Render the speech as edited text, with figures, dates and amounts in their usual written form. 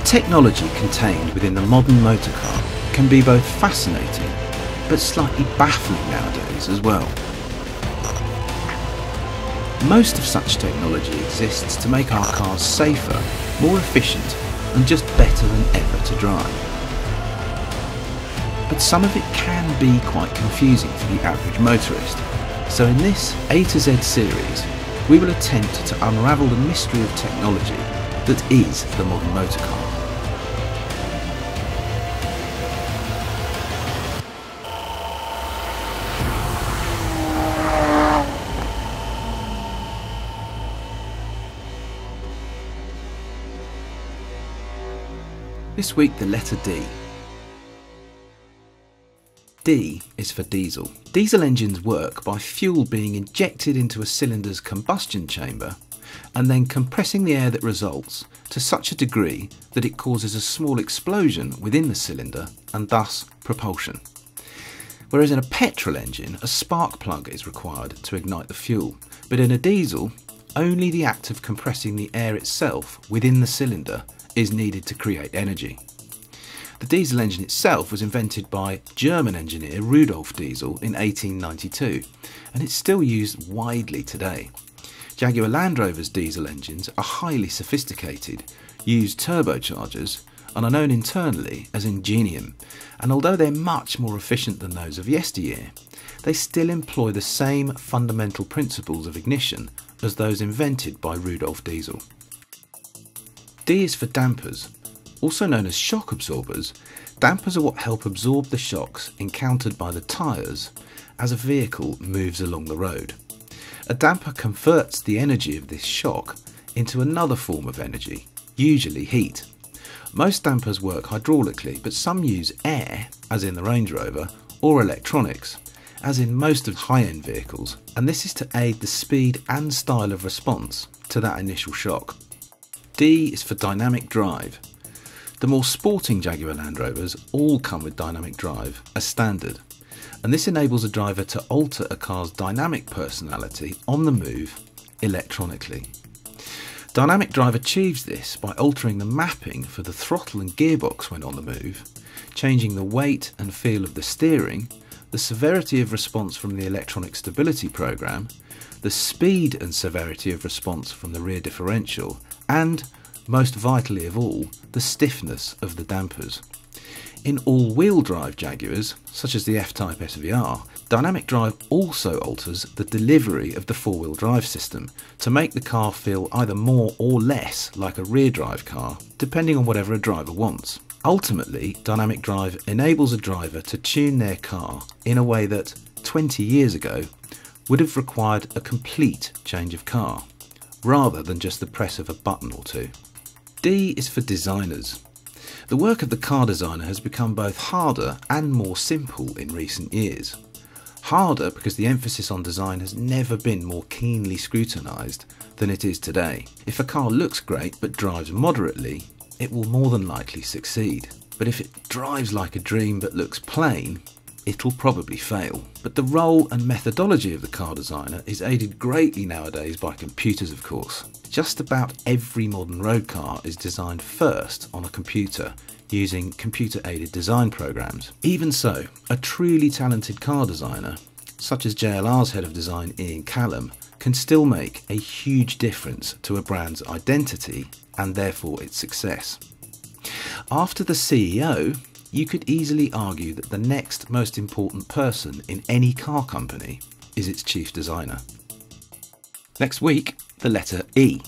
Technology contained within the modern motor car can be both fascinating but slightly baffling nowadays as well. Most of such technology exists to make our cars safer, more efficient and just better than ever to drive. But some of it can be quite confusing for the average motorist, so in this A to Z series we will attempt to unravel the mystery of technology that is the modern motor car. This week the letter D. D is for diesel. Diesel engines work by fuel being injected into a cylinder's combustion chamber and then compressing the air that results to such a degree that it causes a small explosion within the cylinder and thus propulsion. Whereas in a petrol engine, a spark plug is required to ignite the fuel, but in a diesel, only the act of compressing the air itself within the cylinder is needed to create energy. The diesel engine itself was invented by German engineer Rudolf Diesel in 1892 and it's still used widely today. Jaguar Land Rover's diesel engines are highly sophisticated, use turbochargers and are known internally as Ingenium, and although they're much more efficient than those of yesteryear, they still employ the same fundamental principles of ignition as those invented by Rudolf Diesel. D is for dampers. Also known as shock absorbers, dampers are what help absorb the shocks encountered by the tyres as a vehicle moves along the road. A damper converts the energy of this shock into another form of energy, usually heat. Most dampers work hydraulically, but some use air, as in the Range Rover, or electronics, as in most of high-end vehicles, and this is to aid the speed and style of response to that initial shock. D is for dynamic drive. The more sporting Jaguar Land Rovers all come with dynamic drive as standard, and this enables a driver to alter a car's dynamic personality on the move electronically. Dynamic drive achieves this by altering the mapping for the throttle and gearbox when on the move, changing the weight and feel of the steering, the severity of response from the electronic stability program, the speed and severity of response from the rear differential, and, most vitally of all, the stiffness of the dampers. In all-wheel drive Jaguars, such as the F-Type SVR, dynamic drive also alters the delivery of the four-wheel drive system to make the car feel either more or less like a rear drive car, depending on whatever a driver wants. Ultimately, dynamic drive enables a driver to tune their car in a way that, 20 years ago, would have required a complete change of car, rather than just the press of a button or two. D is for designers. The work of the car designer has become both harder and more simple in recent years. Harder because the emphasis on design has never been more keenly scrutinised than it is today. If a car looks great but drives moderately, it will more than likely succeed. But if it drives like a dream but looks plain, it'll probably fail. But the role and methodology of the car designer is aided greatly nowadays by computers, of course. Just about every modern road car is designed first on a computer using computer-aided design programs. Even so, a truly talented car designer, such as JLR's head of design Ian Callum, can still make a huge difference to a brand's identity and therefore its success. After the CEO, you could easily argue that the next most important person in any car company is its chief designer. Next week, the letter E.